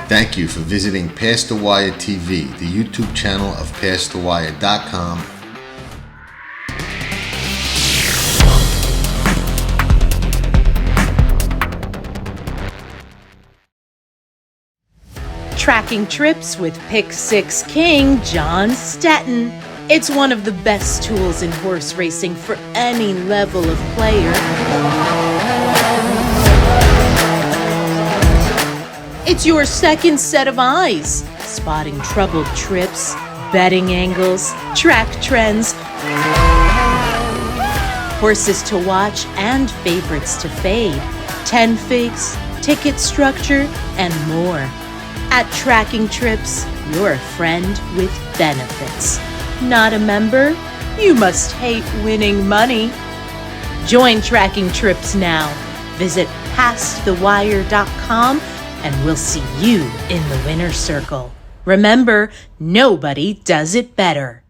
Thank you for visiting Past the Wire TV, the YouTube channel of PastTheWire.com. Tracking trips with Pick 6 King John Stettin. It's one of the best tools in horse racing for any level of player. It's your second set of eyes, spotting troubled trips, betting angles, track trends, horses to watch and favorites to fade, 10 figs, ticket structure, and more. At Tracking Trips, you're a friend with benefits. Not a member? You must hate winning money. Join Tracking Trips now. Visit PastTheWire.com and we'll see you in the winner's circle. Remember, nobody does it better.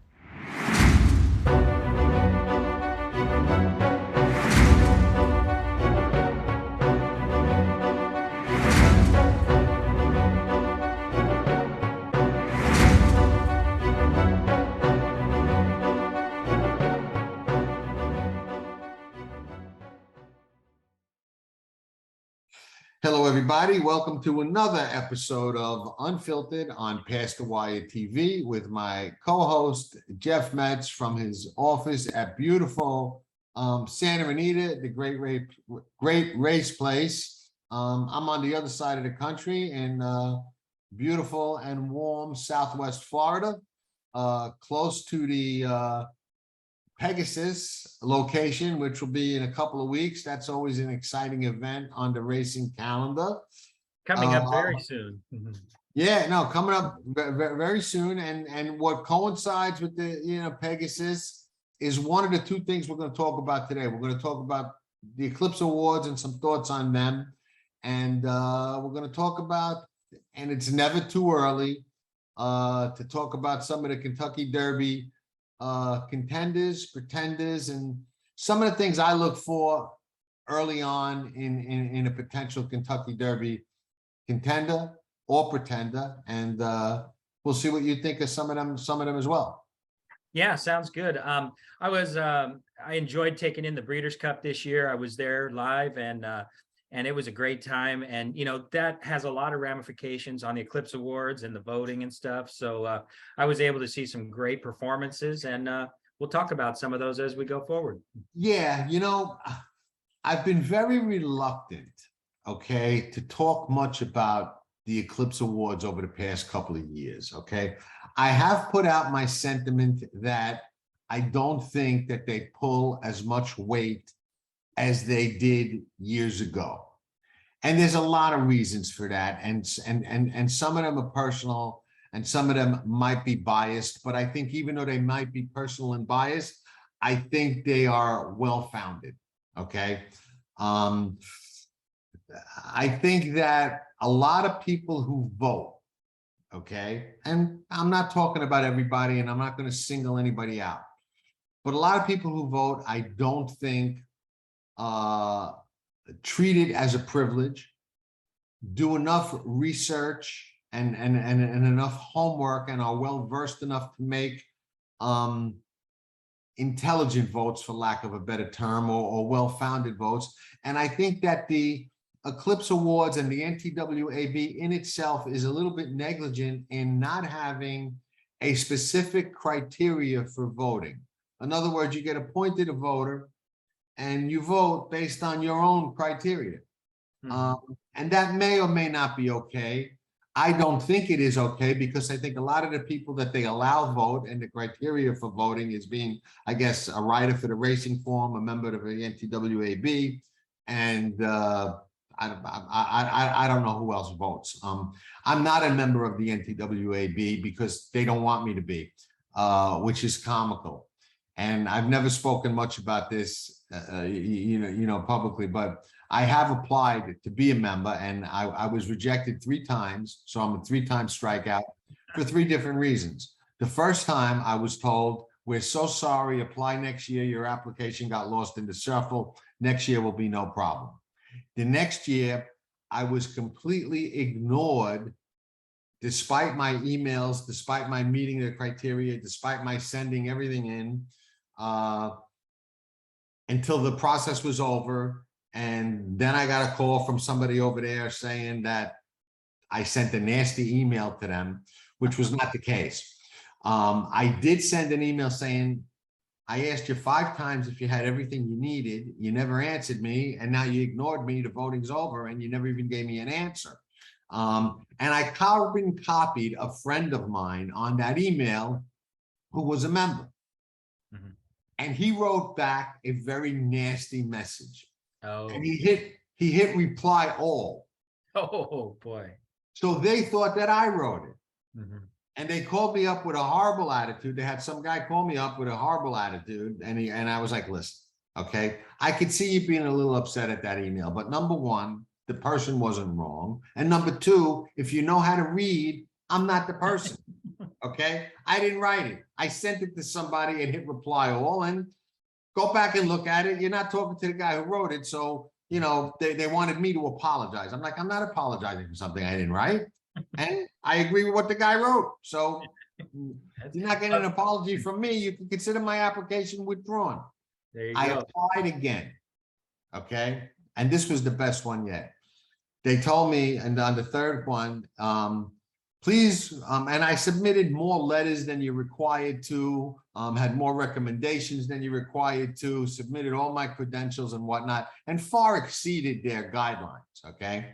Hello, everybody. Welcome to another episode of Unfiltered on Past the Wire TV with my co-host, Jeff Metz, from his office at beautiful Santa Anita, the great race place. I'm on the other side of the country in beautiful and warm Southwest Florida, close to the Pegasus location, which will be in a couple of weeks. That's always an exciting event on the racing calendar. Coming up very soon. Yeah, no, coming up very soon. And what coincides with the Pegasus is one of the two things we're going to talk about today. We're going to talk about the Eclipse Awards and some thoughts on them. And we're going to talk about, and it's never too early to talk about some of the Kentucky Derby contenders, pretenders, and some of the things I look for early on in a potential Kentucky Derby contender or pretender, and we'll see what you think of some of them as well. Yeah, sounds good. I enjoyed taking in the Breeders' Cup this year. I was there live, and it was a great time. And, that has a lot of ramifications on the Eclipse Awards and the voting and stuff. So I was able to see some great performances, and we'll talk about some of those as we go forward. Yeah, I've been very reluctant, to talk much about the Eclipse Awards over the past couple of years, I have put out my sentiment that I don't think that they pull as much weight as they did years ago. And there's a lot of reasons for that. And some of them are personal and some of them might be biased, but I think even though they might be personal and biased, I think they are well-founded, I think that a lot of people who vote, and I'm not talking about everybody and I'm not going to single anybody out, but a lot of people who vote, I don't think treat it as a privilege, do enough research and enough homework, and are well versed enough to make intelligent votes, for lack of a better term, or well-founded votes. And I think that the Eclipse Awards and the NTWAB in itself is a little bit negligent in not having a specific criteria for voting. In other words, you get appointed a voter and you vote based on your own criteria. And that may or may not be okay. I don't think it is okay, because I think a lot of the people that they allow vote, and the criteria for voting is being, I guess, a writer for the racing form, a member of the NTWAB, and I don't know who else votes. I'm not a member of the NTWAB because they don't want me to be, which is comical. And I've never spoken much about this, publicly, but I have applied to be a member, and I was rejected 3 times. So I'm a 3-time strikeout for 3 different reasons. The first time I was told, "We're so sorry, apply next year. Your application got lost in the shuffle. Next year will be no problem." The next year, I was completely ignored despite my emails, despite my meeting the criteria, despite my sending everything in, until the process was over. And then I got a call from somebody over there saying that I sent a nasty email to them, which was not the case. I did send an email saying, I asked you 5 times if you had everything you needed. You never answered me, and now you ignored me. The voting's over, and you never even gave me an answer. And I carbon copied a friend of mine on that email who was a member. Mhm. And he wrote back a very nasty message. Oh. And he hit reply all. Oh boy. So they thought that I wrote it. Mhm. And they called me up with a horrible attitude. They had some guy call me up with a horrible attitude. And I was like, listen, okay, I could see you being a little upset at that email. But number one, the person wasn't wrong. And number two, if you know how to read, I'm not the person. Okay, I didn't write it. I sent it to somebody and hit reply all, and go back and look at it. You're not talking to the guy who wrote it. So, you know, they wanted me to apologize. I'm like, I'm not apologizing for something I didn't write. And I agree with what the guy wrote. So you're not getting an apology from me. You can consider my application withdrawn. There you I go. applied again. Okay. And this was the best one yet. They told me, and on the third one, please, and I submitted more letters than you're required to, had more recommendations than you're required to, submitted all my credentials and whatnot, and far exceeded their guidelines, okay?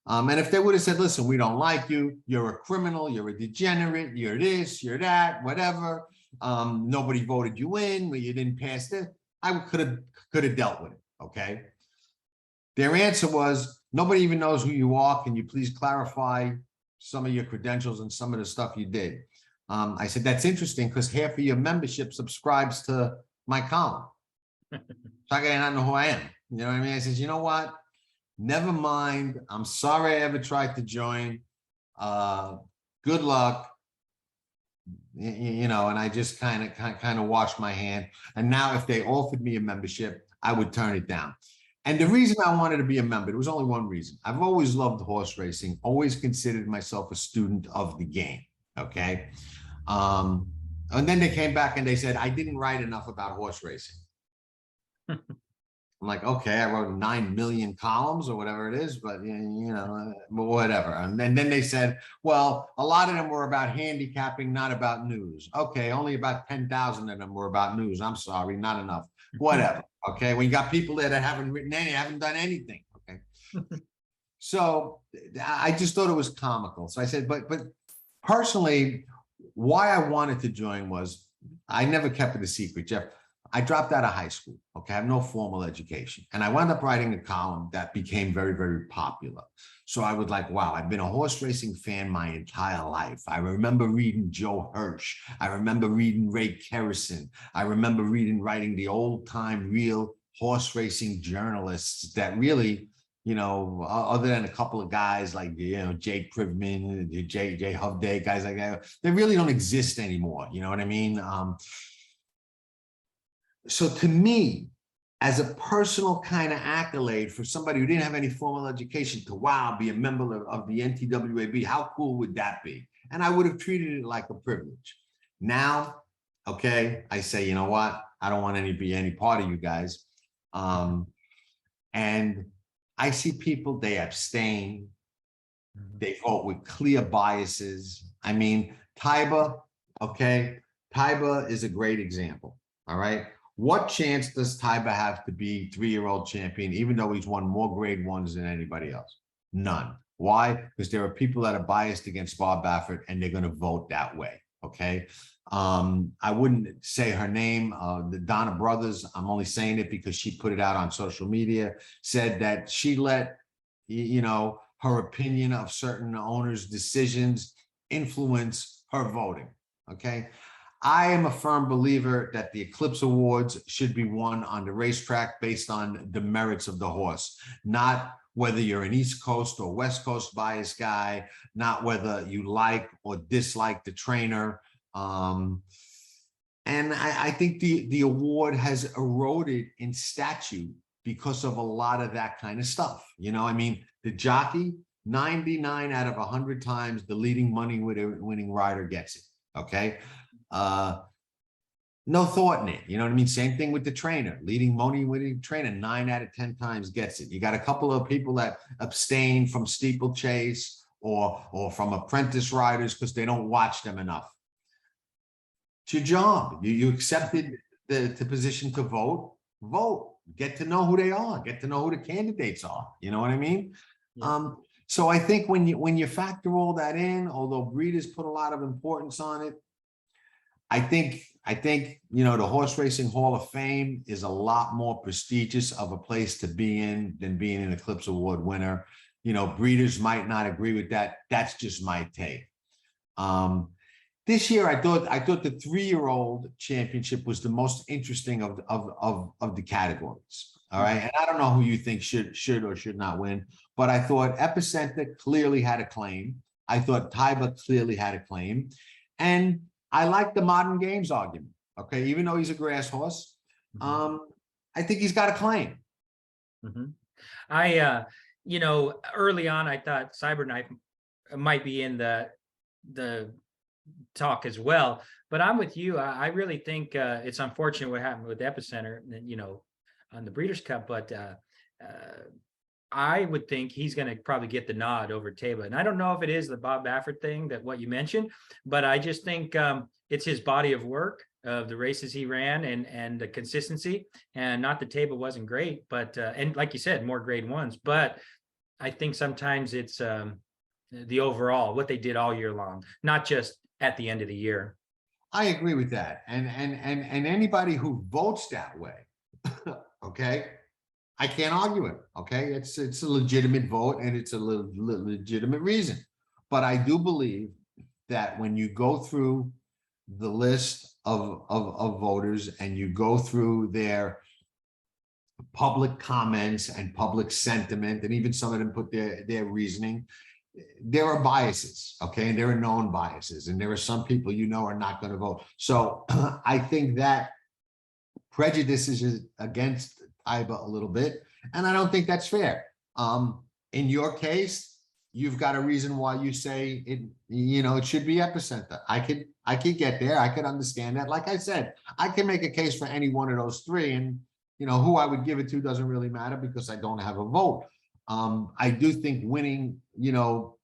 And if they would have said, listen, we don't like you, you're a criminal, you're a degenerate, you're this, you're that, whatever, nobody voted you in, you didn't pass it, I could have dealt with it, okay? Their answer was, nobody even knows who you are, can you please clarify some of your credentials and some of the stuff you did? I said, that's interesting because half of your membership subscribes to my column. So I gotta not know who I am. You know what I mean? I said, you know what? Never mind. I'm sorry I ever tried to join. Good luck. You know, and I just kind of washed my hand. And now if they offered me a membership, I would turn it down. And the reason I wanted to be a member, there was only one reason. I've always loved horse racing, always considered myself a student of the game, okay? And then they came back and they said, I didn't write enough about horse racing. I'm like, okay, I wrote 9 million columns or whatever it is, but you know, whatever. And then they said, well, a lot of them were about handicapping, not about news. Okay, only about 10,000 of them were about news. I'm sorry, not enough. Whatever. Okay, when you got people there that haven't written any, haven't done anything. Okay, so I just thought it was comical. So I said, but personally, why I wanted to join was I never kept it a secret, Jeff. I dropped out of high school. Okay, I have no formal education, and I wound up writing a column that became very, very popular. So I was like, wow, I've been a horse racing fan my entire life. I remember reading Joe Hirsch. I remember reading Ray Kerrison. I remember writing the old time real horse racing journalists that really, you know, other than a couple of guys like, you know, Jay Privman, Jay Hovde, guys like that, they really don't exist anymore. You know what I mean? So to me, as a personal kind of accolade for somebody who didn't have any formal education to, wow, be a member of the NTWAB, how cool would that be? And I would have treated it like a privilege. Now, okay, I say, you know what? I don't want to be any part of you guys. And I see people, they abstain. They vote with clear biases. I mean, Taiba, okay? Taiba is a great example, all right? What chance does Taiba have to be 3-year-old champion, even though he's won more grade ones than anybody else? None. Why? Because there are people that are biased against Bob Baffert and they're going to vote that way. Okay. I wouldn't say her name, the Donna Brothers. I'm only saying it because she put it out on social media, said that she let, you know, her opinion of certain owners' decisions influence her voting. Okay. I am a firm believer that the Eclipse Awards should be won on the racetrack based on the merits of the horse, not whether you're an East Coast or West Coast bias guy, not whether you like or dislike the trainer. And I think the award has eroded in statute because of a lot of that kind of stuff. You know, I mean, the jockey, 99 out of 100 times, the leading money winning rider gets it. Okay. No thought in it. You know what I mean? Same thing with the trainer. Leading money winning trainer, 9 out of 10 times gets it. You got a couple of people that abstain from steeplechase or from apprentice riders because they don't watch them enough. It's your job. You accepted the position to vote. Vote. Get to know who they are. Get to know who the candidates are. You know what I mean? Yeah. So I think when you factor all that in, although breeders put a lot of importance on it, I think you know, the Horse Racing Hall of Fame is a lot more prestigious of a place to be in than being an Eclipse Award winner. You know, breeders might not agree with that. That's just my take. This year, I thought the 3-year-old championship was the most interesting of the categories. All right, and I don't know who you think should or should not win, but I thought Epicenter clearly had a claim. I thought Taiba clearly had a claim, and I like the modern games argument. Okay, even though he's a grass horse, I think he's got a claim. You know, early on, I thought Cyberknife might be in the talk as well, but I'm with you. I really think it's unfortunate what happened with Epicenter, you know, on the Breeders' Cup, but I would think he's going to probably get the nod over Taiba. And I don't know if it is the Bob Baffert thing that what you mentioned, but I just think it's his body of work of the races he ran and the consistency, and not that Taiba wasn't great, but and like you said, more grade ones, but I think sometimes it's the overall, what they did all year long, not just at the end of the year. I agree with that. And anybody who votes that way, okay, I can't argue it. Okay, it's a legitimate vote and it's a legitimate reason. But I do believe that when you go through the list of voters and you go through their public comments and public sentiment, and even some of them put their reasoning, there are biases, okay, and there are known biases, and there are some people you know are not going to vote. So I think that prejudices against Taiba a little bit, and I don't think that's fair. In your case, you've got a reason why you say it, you know, it should be Epicenter. I could get there. I could understand that. Like I said, I can make a case for any one of those three, and you know, who I would give it to doesn't really matter because I don't have a vote. I do think winning, you know,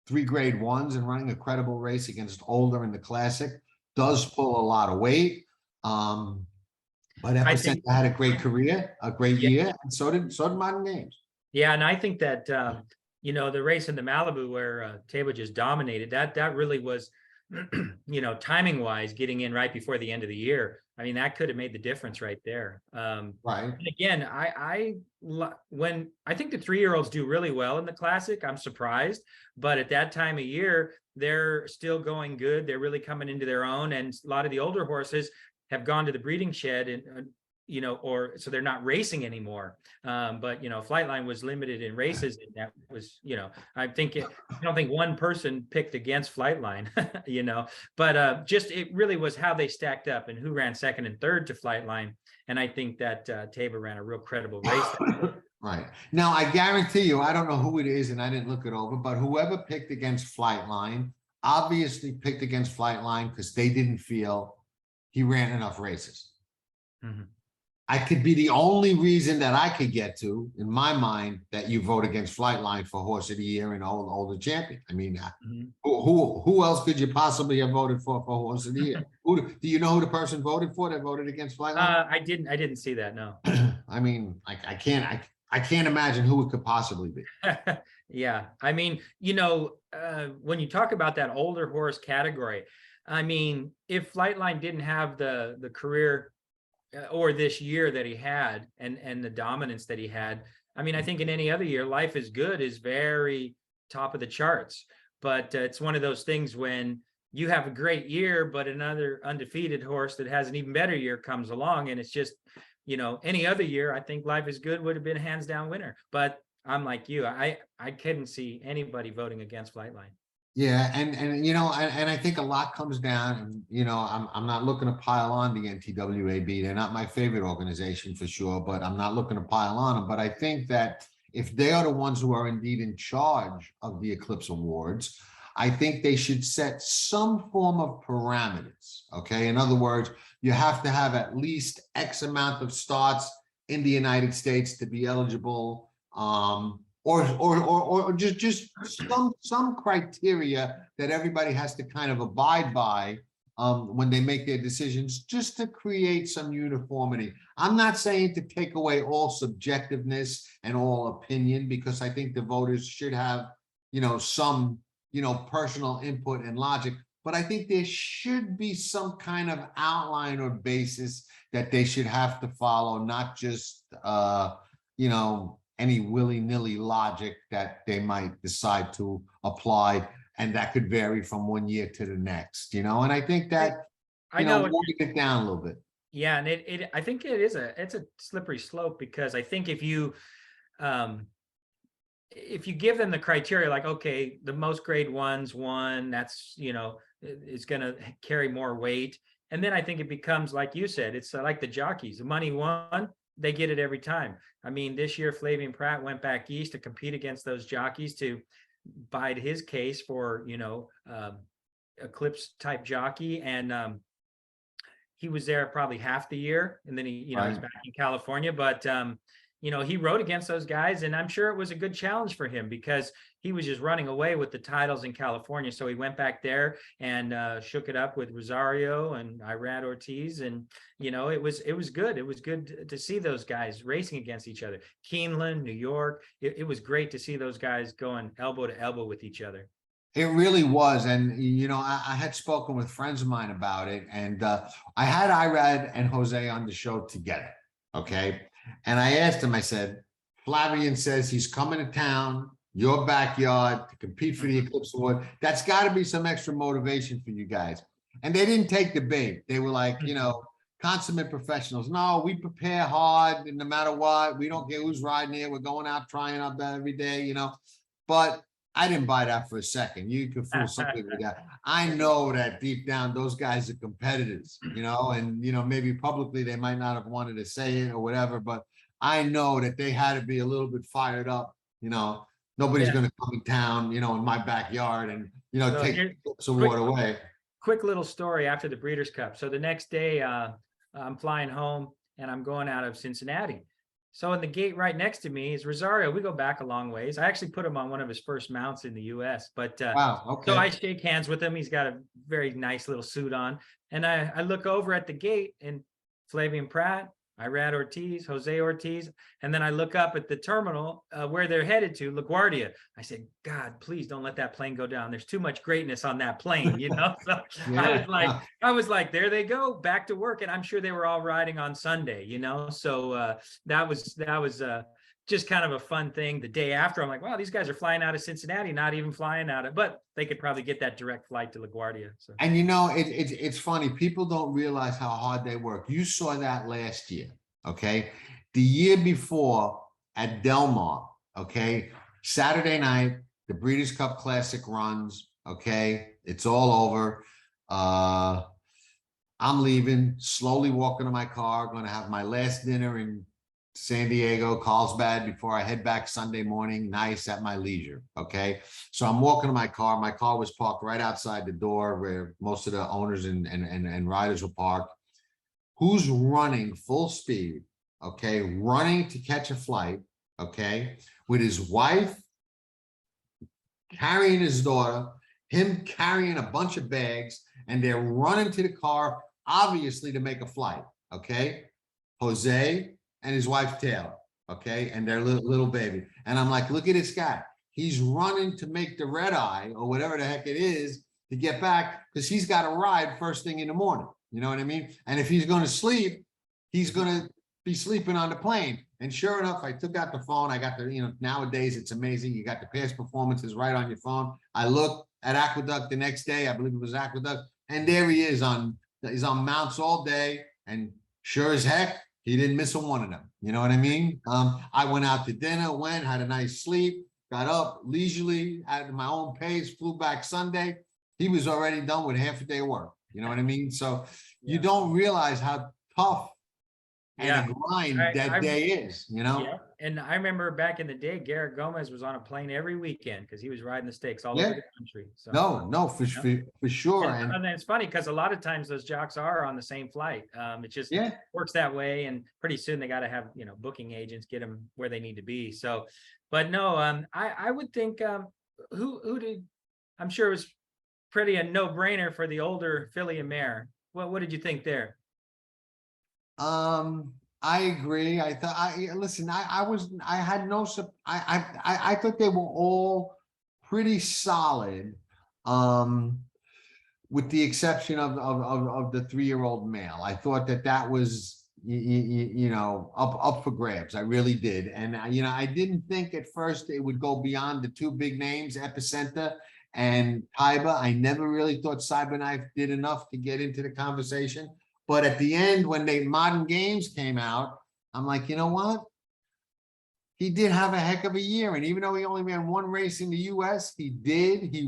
3 grade ones and running a credible race against older in the Classic does pull a lot of weight. But Epicenter had a great career, a great year, and so did Modern Games. Yeah, and I think that you know, the race in the Malibu where Taiba just dominated, that really was, you know, timing wise, getting in right before the end of the year. I mean, that could have made the difference right there. Right. And again, when I think the 3-year-olds do really well in the Classic, I'm surprised, but at that time of year, they're still going good. They're really coming into their own. And a lot of the older horses have gone to the breeding shed and, you know, or so they're not racing anymore. But, you know, Flightline was limited in races. And that was, you know, I don't think one person picked against Flightline, you know, but just it really was how they stacked up and who ran second and third to Flightline. And I think that Taiba ran a real credible race. Right. Now, I guarantee you, I don't know who it is and I didn't look it over, but whoever picked against Flightline obviously picked against Flightline because they didn't feel he ran enough races. Mm-hmm. I could be the only reason that I could get to, in my mind, that you vote against Flightline for Horse of the Year and older champion. I mean, who else could you possibly have voted for Horse of the Year? Do you know who the person voted for that voted against Flightline? I didn't see that. No. I mean, I can't imagine who it could possibly be. Yeah, I mean, you know, when you talk about that older horse category, I mean, if Flightline didn't have the career or this year that he had and the dominance that he had, I mean, I think in any other year, Life is Good is very top of the charts. But it's one of those things when you have a great year, but another undefeated horse that has an even better year comes along, and it's just, you know, any other year, I think Life is Good would have been a hands down winner. But I'm like you, I couldn't see anybody voting against Flightline. Yeah, and you know, and I think a lot comes down, and you know, I'm not looking to pile on the NTWAB. They're not my favorite organization for sure, but I'm not looking to pile on them. But I think that if they are the ones who are indeed in charge of the Eclipse Awards, I think they should set some form of parameters. Okay. In other words, you have to have at least X amount of starts in the United States to be eligible. Or just some criteria that everybody has to kind of abide by when they make their decisions, just to create some uniformity. I'm not saying to take away all subjectiveness and all opinion, because I think the voters should have, some, personal input and logic, but I think there should be some kind of outline or basis that they should have to follow, not just, any willy-nilly logic that they might decide to apply, and that could vary from one year to the next, and I think that, I know walking it down a little bit. Yeah, and I think it's a slippery slope, because I think if you give them the criteria, like, okay, the most grade ones won, that's, is going to carry more weight. And then I think it becomes, like you said, it's like the jockeys, the money won, they get it every time. I mean, this year, Flavien Prat went back east to compete against those jockeys to bide his case for, Eclipse type jockey. And he was there probably half the year, and then he's back in California. But, he rode against those guys, and I'm sure it was a good challenge for him, because he was just running away with the titles in California. So he went back there and shook it up with Rosario and Irad Ortiz, and it was good. It was good to see those guys racing against each other. Keeneland, New York. It was great to see those guys going elbow to elbow with each other. It really was. And, I had spoken with friends of mine about it, and I had Irad and Jose on the show together. Okay. And I asked him, I said, Flavien says he's coming to town, your backyard, to compete for the Eclipse Award. That's got to be some extra motivation for you guys. And they didn't take the bait. They were like, consummate professionals. No, we prepare hard, and no matter what, we don't care who's riding here. We're going out trying our best every day, But I didn't buy that for a second. You could fool something with that. I know that deep down, those guys are competitors, and, maybe publicly they might not have wanted to say it or whatever, but I know that they had to be a little bit fired up. Nobody's going to come to town, in my backyard and, So take the award away. Quick little story after the Breeders' Cup. So the next day, I'm flying home, and I'm going out of Cincinnati. So in the gate right next to me is Rosario. We go back a long ways. I actually put him on one of his first mounts in the US, but wow, okay. So I shake hands with him. He's got a very nice little suit on. And I look over at the gate, and Flavien Prat, Irad Ortiz, Jose Ortiz. And then I look up at the terminal where they're headed to, LaGuardia. I said, God, please don't let that plane go down. There's too much greatness on that plane, So yeah. I was like, there they go, back to work. And I'm sure they were all riding on Sunday, So that was just kind of a fun thing. The day after, I'm like, wow, these guys are flying out of Cincinnati, not even flying out of, but they could probably get that direct flight to LaGuardia. So. And it's funny. People don't realize how hard they work. You saw that last year, okay? The year before at Belmonte, okay? Saturday night, the Breeders' Cup Classic runs, okay? It's all over. I'm leaving, slowly walking to my car, going to have my last dinner in San Diego, Carlsbad, before I head back Sunday morning, nice at my leisure. Okay. So I'm walking to my car. My car was parked right outside the door where most of the owners and riders were parked. Who's running full speed? Okay. Running to catch a flight. Okay. With his wife carrying his daughter, him carrying a bunch of bags, and they're running to the car, obviously to make a flight. Okay. Jose and his wife Taylor, okay, and their little baby. And I'm like, look at this guy. He's running to make the red eye or whatever the heck it is to get back, because he's got to ride first thing in the morning. You know what I mean? And if he's going to sleep, he's going to be sleeping on the plane. And sure enough, I took out the phone. I got the, nowadays it's amazing. You got the past performances right on your phone. I looked at Aqueduct the next day. I believe it was Aqueduct. And there he is he's on mounts all day. And sure as heck, he didn't miss a one of them. You know what I mean? I went out to dinner, had a nice sleep, got up leisurely at my own pace, flew back Sunday. He was already done with half a day of work. You know what I mean? So you don't realize how tough and a grind that day is, you know? Yeah, and I remember back in the day, Garrett Gomez was on a plane every weekend because he was riding the stakes all over the country. So No, for sure. and it's funny because a lot of times those jocks are on the same flight. It just works that way, and pretty soon they got to have, you know, booking agents get them where they need to be. So, but no, I would think who did, I'm sure it was pretty a no-brainer for the older filly and mare. What did you think there? I agree. I thought I thought they were all pretty solid. With the exception of the 3-year-old male. I thought that was you know, up for grabs. I really did. And you know, I didn't think at first it would go beyond the 2 big names, Epicenter and Tiber. I never really thought Cyberknife did enough to get into the conversation. But at the end, when the Modern Games came out, I'm like, you know what? He did have a heck of a year. And even though he only ran 1 race in the US, he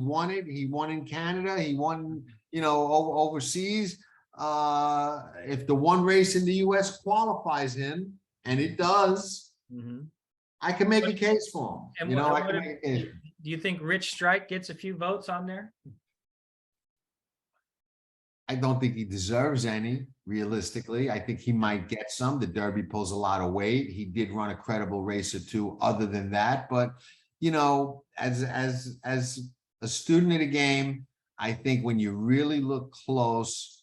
won it. He won in Canada. He won, you know, overseas. If the 1 race in the US qualifies him, and it does, I can make a case for him. You know, I can make a case. Do you think Rich Strike gets a few votes on there? I don't think he deserves any, realistically. I think he might get some. The Derby pulls a lot of weight. He did run a credible race or 2 other than that. But, you know, as a student of the game, I think when you really look close,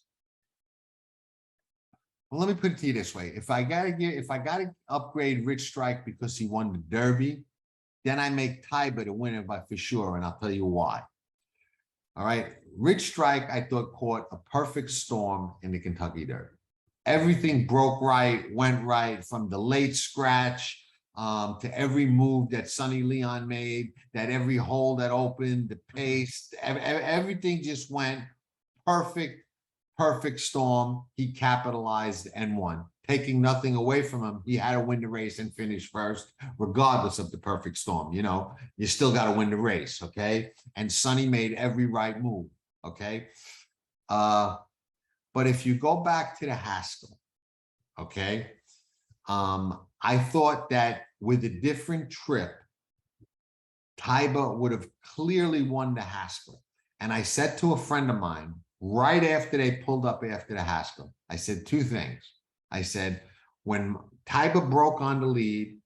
well, let me put it to you this way. If I gotta upgrade Rich Strike because he won the Derby, then I make Tiber the winner for sure, and I'll tell you why. All right, Rich Strike, I thought, caught a perfect storm in the Kentucky Derby. Everything broke right, went right, from the late scratch to every move that Sonny Leon made, that every hole that opened, the pace, everything just went perfect storm. He capitalized and won. Taking nothing away from him, he had to win the race and finish first, regardless of the perfect storm. You know, you still got to win the race, okay? And Sonny made every right move, okay? But if you go back to the Haskell, okay, I thought that with a different trip, Tiber would have clearly won the Haskell. And I said to a friend of mine, right after they pulled up after the Haskell, I said 2 things. I said, when Tiber broke on the lead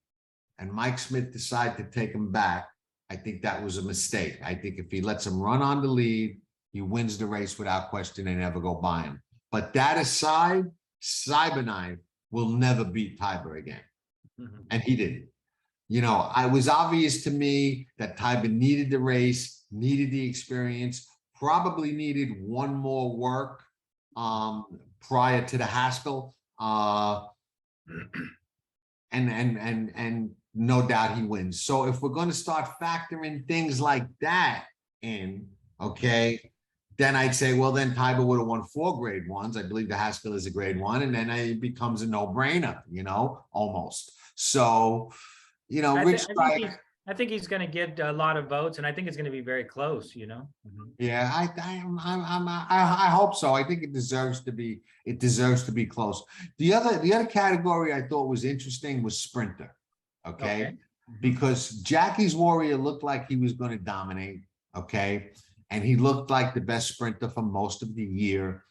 and Mike Smith decided to take him back, I think that was a mistake. I think if he lets him run on the lead, he wins the race without question and never go by him. But that aside, Cyberknife will never beat Tiber again. And he didn't. You know, it was obvious to me that Tiber needed the race, needed the experience, probably needed 1 more work prior to the Haskell. And no doubt he wins. So if we're going to start factoring things like that in, okay, then I'd say, well, then Tiber would have won 4 grade 1s. I believe the Haskell is a grade 1, and then it becomes a no-brainer, you know, almost. So, you know, I think he's going to get a lot of votes, and I think it's going to be very close, you know. Yeah, I hope so. I think it deserves to be. It deserves to be close. The other category I thought was interesting was sprinter. Okay. Because Jackie's Warrior looked like he was going to dominate. Okay, and he looked like the best sprinter for most of the year.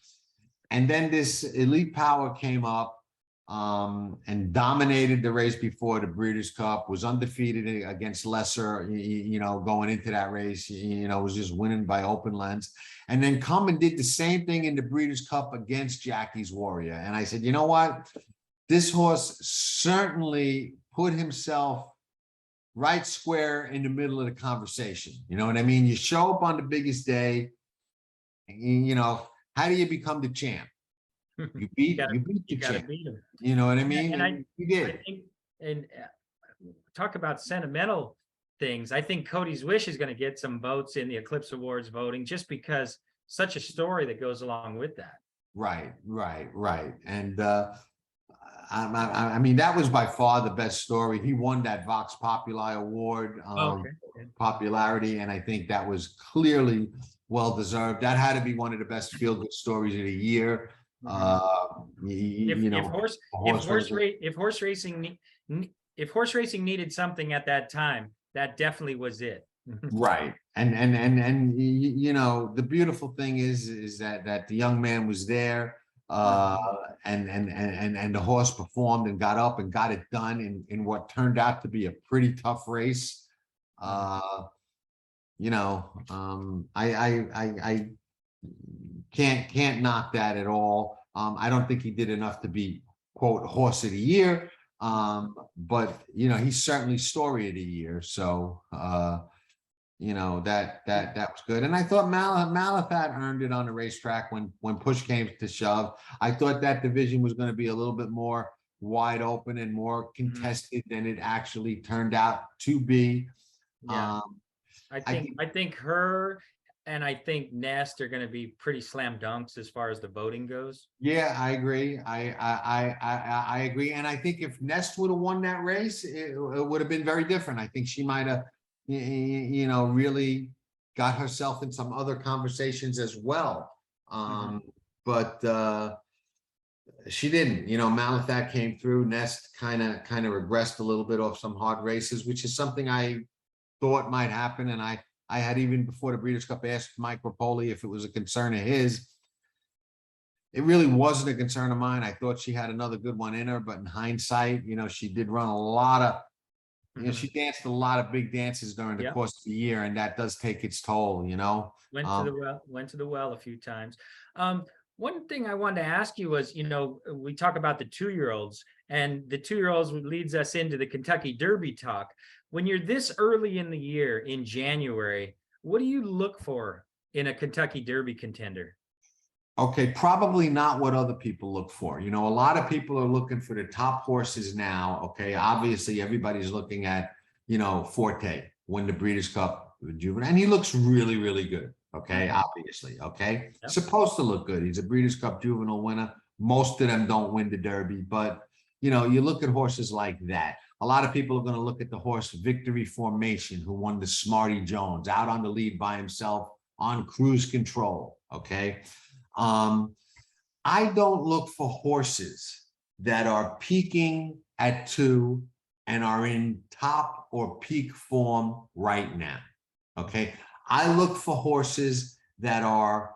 And then this Elite Power came up and dominated the race before the Breeders' Cup, was undefeated against Lesser, you know, going into that race, you know, was just winning by open lens. And then come and did the same thing in the Breeders' Cup against Jackie's Warrior. And I said, you know what? This horse certainly put himself right square in the middle of the conversation. You know what I mean? You show up on the biggest day, and, you know, how do you become the champ? You beat the champ. You know what I mean? And you did. I think, and talk about sentimental things. I think Cody's Wish is going to get some votes in the Eclipse Awards voting, just because such a story that goes along with that. Right. And I mean, that was by far the best story. He won that Vox Populi Award, popularity, and I think that was clearly well deserved. That had to be one of the best feel-good stories of the year. You know, If horse racing needed something at that time, that definitely was it. right. And you know, the beautiful thing is that the young man was there, and the horse performed and got up and got it done in what turned out to be a pretty tough race. You know, I can't knock that at all. I don't think he did enough to be, quote, horse of the year. But you know, he's certainly story of the year. So you know, that was good. And I thought Malathat earned it on the racetrack when push came to shove. I thought that division was going to be a little bit more wide open and more contested than it actually turned out to be. Yeah. I think her and I think Nest are going to be pretty slam dunks as far as the voting goes. Yeah, I agree. I agree. And I think if Nest would have won that race, it would have been very different. I think she might have, you know, really got herself in some other conversations as well. But she didn't. You know, Malathat came through. Nest kind of regressed a little bit off some hard races, which is something I thought might happen. And I had, even before the Breeders' Cup, asked Mike Rapoli if it was a concern of his. It really wasn't a concern of mine. I thought she had another good one in her, but in hindsight, you know, she did run a lot of, you know, she danced a lot of big dances during the course of the year, and that does take its toll, you know. Went to the well a few times. One thing I wanted to ask you was, you know, we talk about the 2-year-olds, and the 2-year-olds leads us into the Kentucky Derby talk. When you're this early in the year, in January, what do you look for in a Kentucky Derby contender? Okay, probably not what other people look for. You know, a lot of people are looking for the top horses now. Okay, obviously everybody's looking at, you know, Forte, win the Breeders' Cup juvenile, and he looks really, really good. Okay, obviously, okay, supposed to look good. He's a Breeders' Cup juvenile winner. Most of them don't win the Derby, but you know, you look at horses like that. A lot of people are going to look at the horse Victory Formation, who won the Smarty Jones, out on the lead by himself on cruise control. Okay. I don't look for horses that are peaking at 2 and are in top or peak form right now. Okay. I look for horses that are,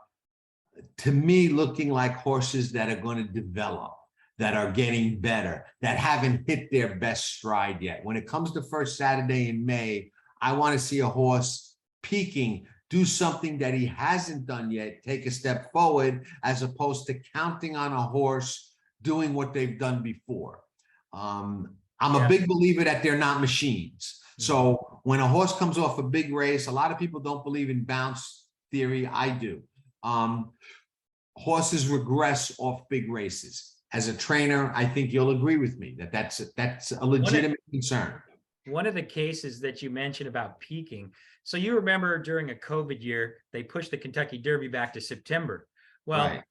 to me, looking like horses that are going to develop, that are getting better, that haven't hit their best stride yet. When it comes to first Saturday in May, I want to see a horse peaking, do something that he hasn't done yet, take a step forward, as opposed to counting on a horse doing what they've done before. I'm a big believer that they're not machines. So when a horse comes off a big race, a lot of people don't believe in bounce theory. I do. Horses regress off big races. As a trainer, I think you'll agree with me that that's a legitimate concern. One of the cases that you mentioned about peaking. So you remember during a COVID year, they pushed the Kentucky Derby back to September. Well,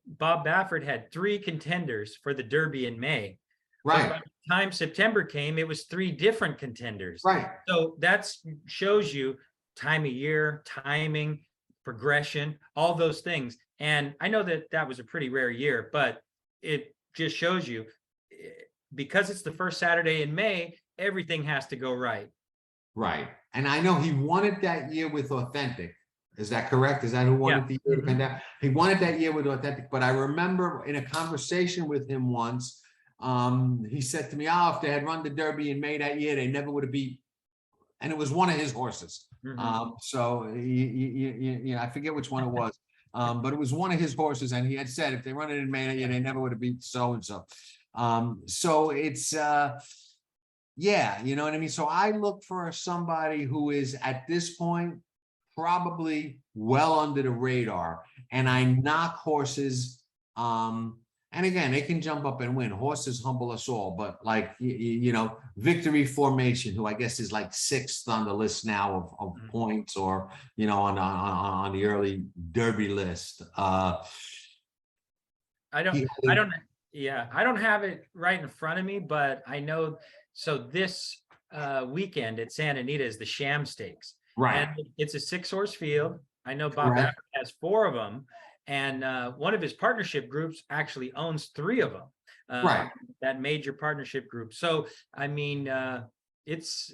Bob Baffert had 3 contenders for the Derby in May. Right. But by the time September came, it was 3 different contenders. Right. So that shows you time of year, timing, progression, all those things. And I know that that was a pretty rare year, but it just shows you, because it's the first Saturday in May, everything has to go right. Right. And I know he won it that year with Authentic. Is that correct? Is that who won it the year? He won it that year with Authentic. But I remember in a conversation with him once, he said to me, oh, if they had run the Derby in May that year, they never would have beat. And it was one of his horses. So I forget which one it was. But it was one of his horses, and he had said if they run it in May, they never would have beat so and so. So it's yeah, you know what I mean. So I look for somebody who is at this point probably well under the radar, and I knock horses. And again, they can jump up and win. Horses humble us all, but like you know, Victory Formation, who I guess is like 6th on the list now of points, or you know, on the early Derby list. I don't have it right in front of me, but I know. So this weekend at Santa Anita is the Sham Stakes, right? And it's a 6-horse field. I know Bob Baffert has 4 of them. And one of his partnership groups actually owns 3 of them. Right. That major partnership group. So, I mean, it's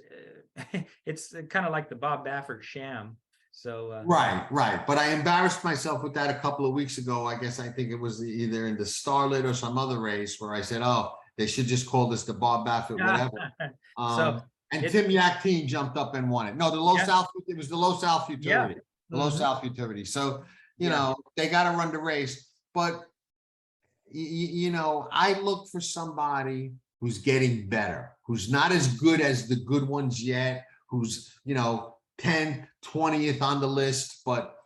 it's kind of like the Bob Baffert sham. So Right. But I embarrassed myself with that a couple of weeks ago. I guess I think it was either in the Starlet or some other race where I said, oh, they should just call this the Bob Baffert, whatever. So And Tim Yakteen jumped up and won it. No, the Low Yeah. South, it was the Low South Futurity. Yeah. The Low Mhm. South Futurity. So, you Yeah. know, they got to run the race. But, you know, I look for somebody who's getting better, who's not as good as the good ones yet, who's, you know, 10th, 20th on the list, but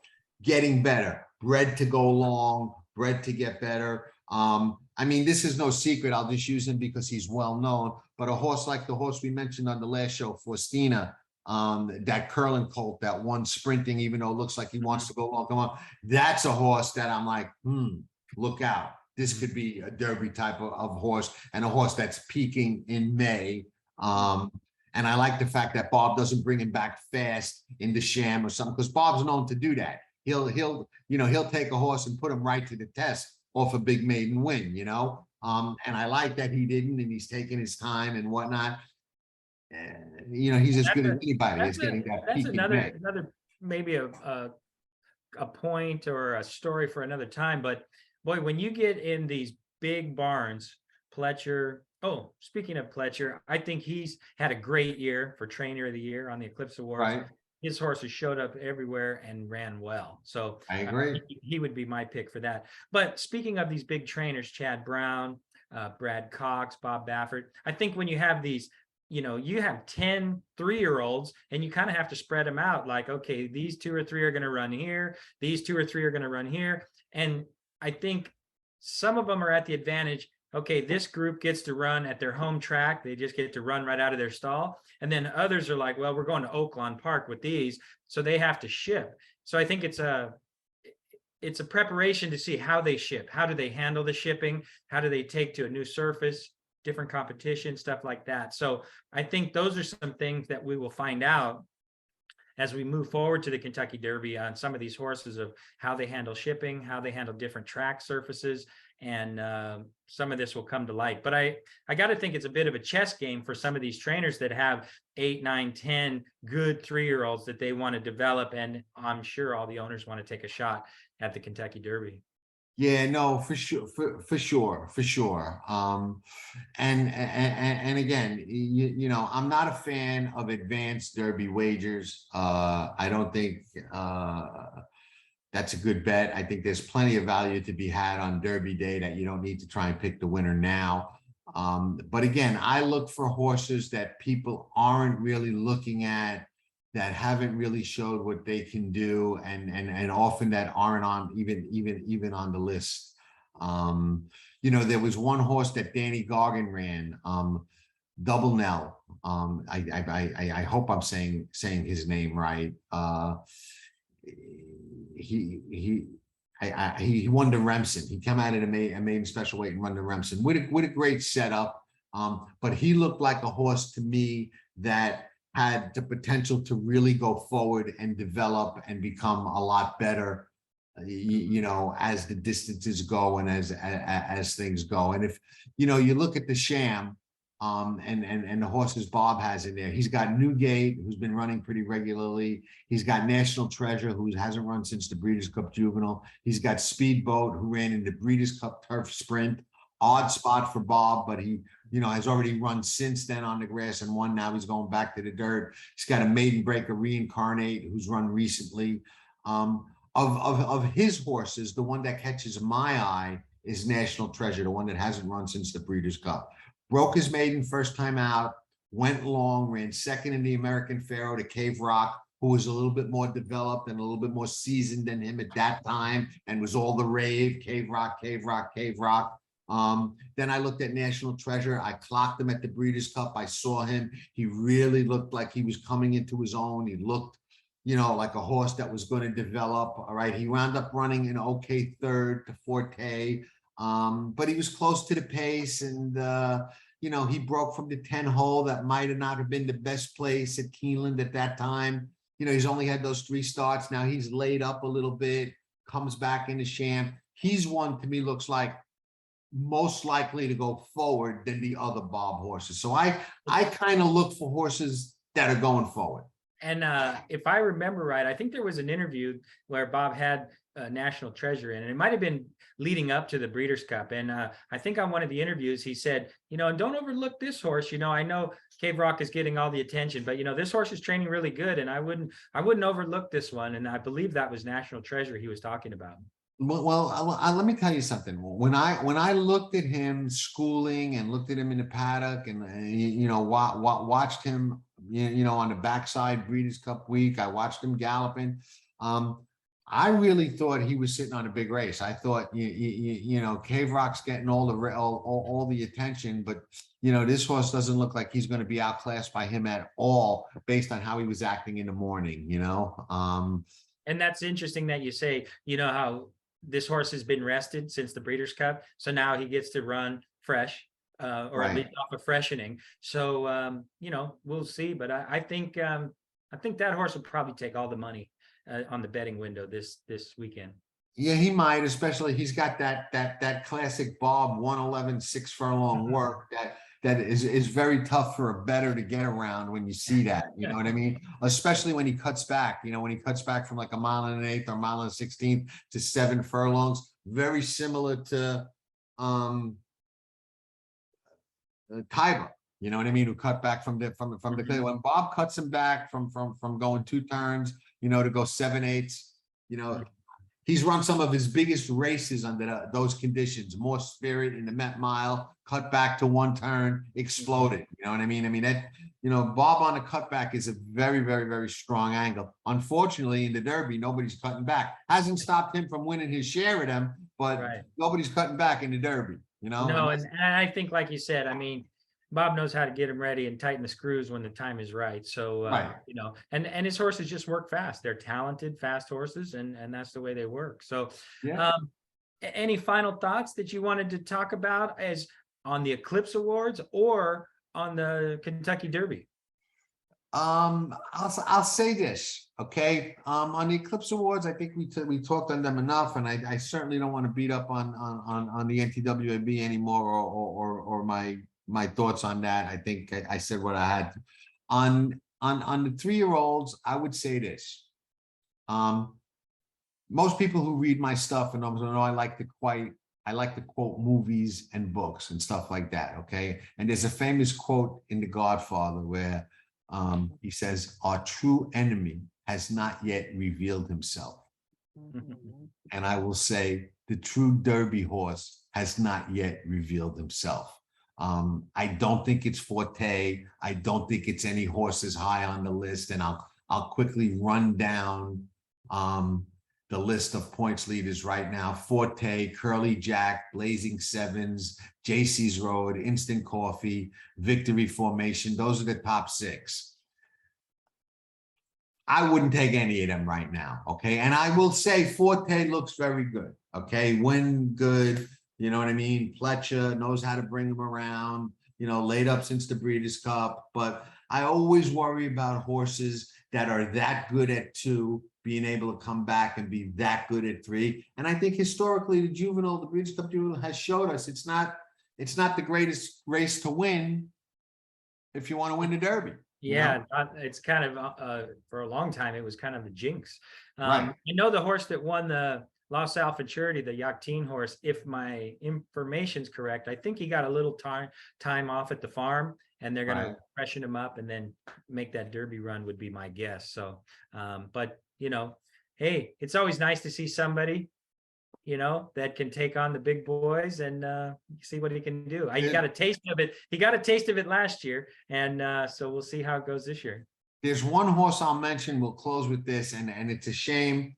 getting better, bred to go long, bred to get better. I mean, this is no secret. I'll just use him because he's well known, but a horse like the horse we mentioned on the last show, Faustina, that curling colt that won sprinting, even though it looks like he wants to go long, come on. That's a horse that I'm like, look out. This could be a Derby type of horse, and a horse that's peaking in May. And I like the fact that Bob doesn't bring him back fast in the sham or something, because Bob's known to do that. He'll take a horse and put him right to the test off a big maiden win, you know. And I like that he didn't, and he's taking his time and whatnot. You know, he's as good as anybody. It's getting that That's peak in May. another maybe a point or a story for another time. But boy, when you get in these big barns, Pletcher. Oh, speaking of Pletcher, I think he's had a great year for Trainer of the Year on the Eclipse Awards. Right. His horses showed up everywhere and ran well. So I agree. He would be my pick for that. But speaking of these big trainers, Chad Brown, Brad Cox, Bob Baffert, I think when you have these, you know, you have 10 3-year-olds and you kind of have to spread them out. Like, okay, these 2 or 3 are going to run here. These 2 or 3 are going to run here. And I think some of them are at the advantage. Okay, this group gets to run at their home track. They just get to run right out of their stall. And then others are like, well, we're going to Oaklawn Park with these. So they have to ship. So I think it's a preparation to see how they ship. How do they handle the shipping? How do they take to a new surface, different competition, stuff like that. So I think those are some things that we will find out as we move forward to the Kentucky Derby on some of these horses, of how they handle shipping, how they handle different track surfaces, and some of this will come to light. But I got to think it's a bit of a chess game for some of these trainers that have 8, 9, 10 good 3-year-olds that they want to develop, and I'm sure all the owners want to take a shot at the Kentucky Derby. Yeah, no, for sure, for sure. And again, you know, I'm not a fan of advanced Derby wagers. I don't think that's a good bet. I think there's plenty of value to be had on Derby Day that you don't need to try and pick the winner now. But again, I look for horses that people aren't really looking at, that haven't really showed what they can do, and often that aren't on even on the list. You know, there was one horse that Danny Gargan ran, Double Nell. I hope I'm saying his name right. He won the Remsen. He came out at a maiden special weight and run the Remsen with a great setup. But he looked like a horse to me that had the potential to really go forward and develop and become a lot better, you know, as the distances go and as things go. And if, you know, you look at the sham, and the horses Bob has in there, he's got Newgate, who's been running pretty regularly. He's got National Treasure, who hasn't run since the Breeders' Cup Juvenile. He's got Speedboat, who ran in the Breeders' Cup Turf Sprint. Odd spot for Bob, but he, you know, has already run since then on the grass and won. Now he's going back to the dirt. He's got a Maiden Breaker, Reincarnate, who's run recently. Of his horses, the one that catches my eye is National Treasure, the one that hasn't run since the Breeders' Cup. Broke his maiden first time out, went long, ran second in the American Pharaoh to Cave Rock, who was a little bit more developed and a little bit more seasoned than him at that time, and was all the rave, Cave Rock, Cave Rock, Cave Rock. Then I looked at National Treasure. I clocked him at the Breeders' Cup. I saw him. He really looked like he was coming into his own. He looked, you know, like a horse that was going to develop. All right. He wound up running an okay third to Forte. But he was close to the pace, and you know, he broke from the 10 hole. That might have not have been the best place at Keeneland at that time. You know, he's only had those 3 starts. Now he's laid up a little bit, comes back in the sham. He's one to me looks like most likely to go forward than the other Bob horses. So I kind of look for horses that are going forward. And if I remember right, I think there was an interview where Bob had National Treasure in, and it might have been leading up to the Breeders' Cup. And I think on one of the interviews, he said, and don't overlook this horse. I know Cave Rock is getting all the attention, but this horse is training really good, and I wouldn't overlook this one. And I believe that was National Treasure he was talking about. Well, let me tell you something. When I looked at him schooling and looked at him in the paddock and watched him, on the backside Breeders' Cup week, I watched him galloping. I really thought he was sitting on a big race. I thought, Cave Rock's getting all the attention, but this horse doesn't look like he's going to be outclassed by him at all, based on how he was acting in the morning. And that's interesting that you say, how this horse has been rested since the Breeders' Cup, so now he gets to run fresh, or Right. at least off a freshening. So we'll see, but I think that horse will probably take all the money on the betting window this weekend. Yeah, he might, especially he's got that classic Bob 111 6 furlong work that is very tough for a bettor to get around when you see that, you know what I mean? Especially when he cuts back, when he cuts back from like a 1.125 or 1.16 to 7 furlongs, very similar to Taiba, you know what I mean, who cut back from the when Bob cuts him back from going 2 turns, to go 7/8, he's run some of his biggest races under those conditions. More Spirit in the Met Mile, cut back to 1 turn, exploded. You know what I mean? Bob on the cutback is a very, very, very strong angle. Unfortunately, in the Derby, nobody's cutting back. Hasn't stopped him from winning his share of them, but nobody's cutting back in the Derby. No, and I think, like you said, Bob knows how to get him ready and tighten the screws when the time is right. So, and his horses just work fast. They're talented, fast horses, and that's the way they work. So, any final thoughts that you wanted to talk about as on the Eclipse Awards or on the Kentucky Derby? I'll say this, okay. On the Eclipse Awards, I think we talked on them enough, and I certainly don't want to beat up on the NTWAB anymore or my thoughts on that. I think I said what I had. On the 3-year-olds, I would say this. Most people who read my stuff and know I like to quote movies and books and stuff like that. Okay. And there's a famous quote in The Godfather where he says, "Our true enemy has not yet revealed himself." And I will say the true Derby horse has not yet revealed himself. I don't think it's Forte. I don't think it's any horses high on the list. And I'll quickly run down the list of points leaders right now. Forte, Curly Jack, Blazing Sevens, JC's Road, Instant Coffee, Victory Formation. Those are the top 6. I wouldn't take any of them right now, okay? And I will say Forte looks very good, okay? Win good. You know what I mean? Fletcher knows how to bring them around, laid up since the Breeders' Cup. But I always worry about horses that are that good at 2, being able to come back and be that good at 3. And I think historically, the Breeders' Cup Juvenile has showed us it's not the greatest race to win if you want to win the Derby. Yeah, it's kind of, for a long time, it was kind of the jinx. Right. The horse that won the Los Al Futurity, the Yachteen horse, if my information's correct, I think he got a little time off at the farm, and they're going to freshen him up and then make that Derby run, would be my guess. So, but hey, it's always nice to see somebody, that can take on the big boys and see what he can do. He got a taste of it. He got a taste of it last year, and so we'll see how it goes this year. There's one horse I'll mention. We'll close with this, and it's a shame.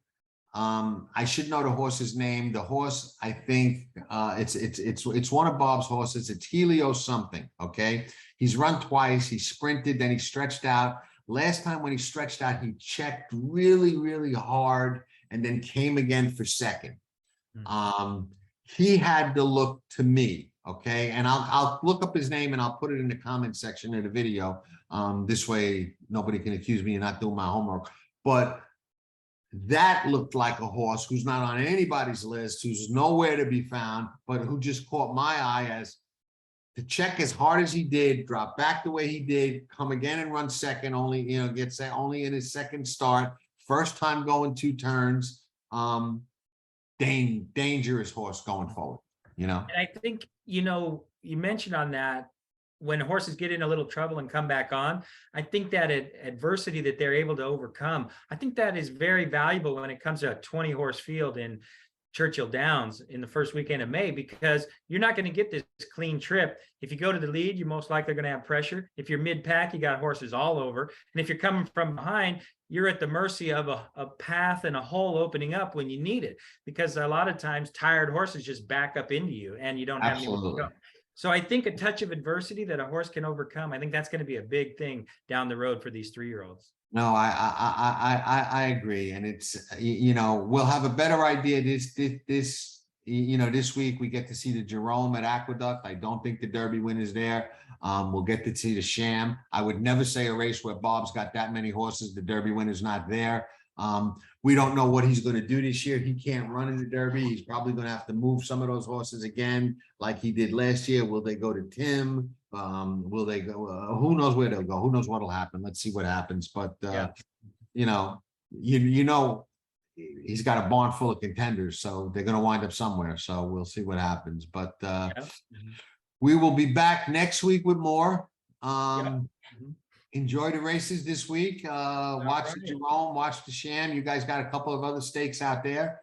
I should know the horse's name. The horse, I think, it's one of Bob's horses. It's Helio something. Okay, he's run twice. He sprinted, then he stretched out. Last time when he stretched out, he checked really, really hard, and then came again for second. He had the look to me. Okay, and I'll look up his name and I'll put it in the comment section of the video. This way nobody can accuse me of not doing my homework. But That looked like a horse who's not on anybody's list, who's nowhere to be found, but who just caught my eye as to check as hard as he did, drop back the way he did, come again and run second, only, gets only in his second start, first time going 2 turns. Dangerous horse going forward, And I think, you mentioned on that, when horses get in a little trouble and come back on, I think that adversity that they're able to overcome, I think that is very valuable when it comes to a 20 horse field in Churchill Downs in the first weekend of May, because you're not going to get this clean trip. If you go to the lead, you're most likely going to have pressure. If you're mid-pack, you got horses all over. And if you're coming from behind, you're at the mercy of a path and a hole opening up when you need it, because a lot of times tired horses just back up into you and you don't have anywhere to go. So I think a touch of adversity that a horse can overcome, I think that's going to be a big thing down the road for these 3-year-olds. No, I agree, and it's we'll have a better idea this week. We get to see the Jerome at Aqueduct. I don't think the Derby win is there. We'll get to see the Sham. I would never say a race where Bob's got that many horses, the Derby winner's not there. We don't know what he's going to do this year. He can't run in the Derby. He's probably going to have to move some of those horses again, like he did last year. Will they go to Tim? Will they go? Who knows where they'll go? Who knows what'll happen? Let's see what happens. But he's got a barn full of contenders, so they're going to wind up somewhere. So we'll see what happens. But we will be back next week with more. Enjoy the races this week. Watch the Jerome, watch the Sham. You guys got a couple of other stakes out there.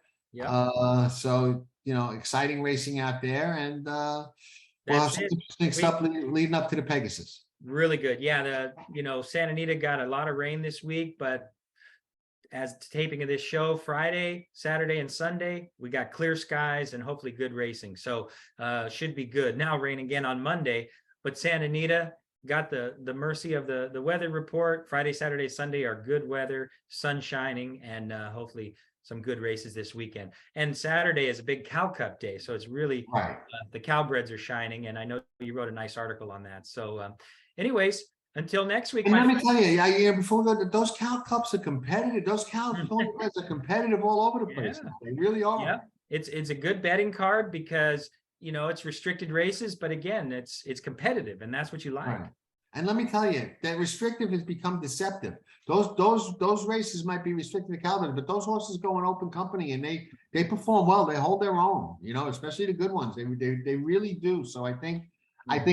So exciting racing out there, and we'll have some interesting stuff leading up to the Pegasus. Really good. Yeah, Santa Anita got a lot of rain this week, but as taping of this show, Friday, Saturday, and Sunday, we got clear skies and hopefully good racing. So should be good. Now rain again on Monday, but Santa Anita got the mercy of the weather report. Friday, Saturday, Sunday are good weather, sun shining, and hopefully some good races this weekend. And Saturday is a big Cow Cup day, so it's really the Cowbreds are shining, and I know you wrote a nice article on that. So anyways, until next week. And let me tell you, before we go, those Cow Cups are competitive. Those Cow Cups are competitive all over the place. They really are. Yeah, it's a good betting card because it's restricted races, but again, it's competitive, and that's what you like. Right. And let me tell you, that restrictive has become deceptive. Those races might be restricted to Calvin, but those horses go in open company and they perform well. They hold their own, especially the good ones. They really do. So I think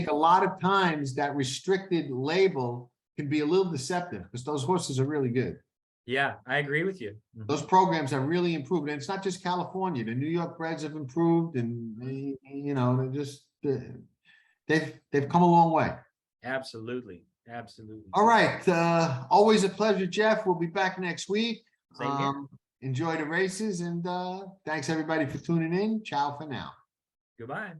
a lot of times that restricted label can be a little deceptive because those horses are really good. Yeah, I agree with you. Those programs have really improved, and it's not just California. The New York breds have improved, and they've come a long way. Absolutely. All right, always a pleasure, Jeff. We'll be back next week. Enjoy the races, and thanks everybody for tuning in. Ciao for now. Goodbye.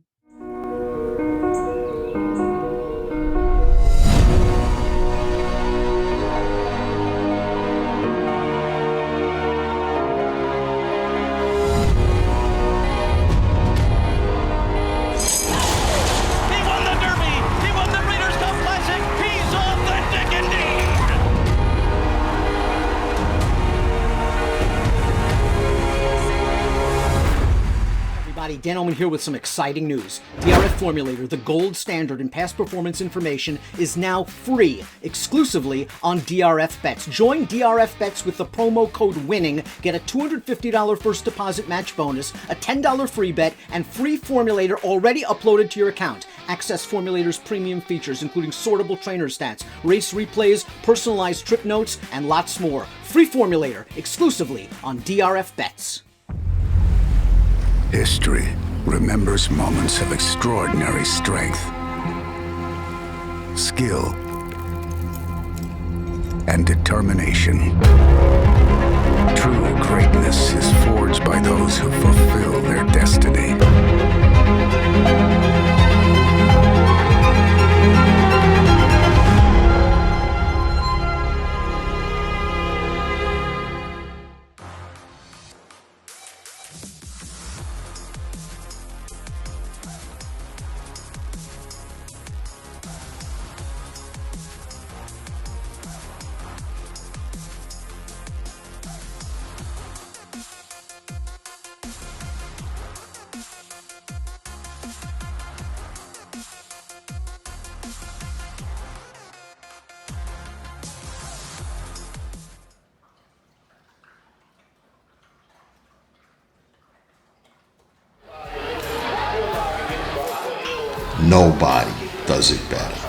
Dan Oman here with some exciting news. DRF Formulator, the gold standard in past performance information, is now free exclusively on DRF Bets. Join DRF Bets with the promo code WINNING. Get a $250 first deposit match bonus, a $10 free bet, and free Formulator already uploaded to your account. Access Formulator's premium features, including sortable trainer stats, race replays, personalized trip notes, and lots more. Free Formulator exclusively on DRF Bets. History remembers moments of extraordinary strength, skill, and determination. True greatness is forged by those who fulfill their destiny. Nobody does it better.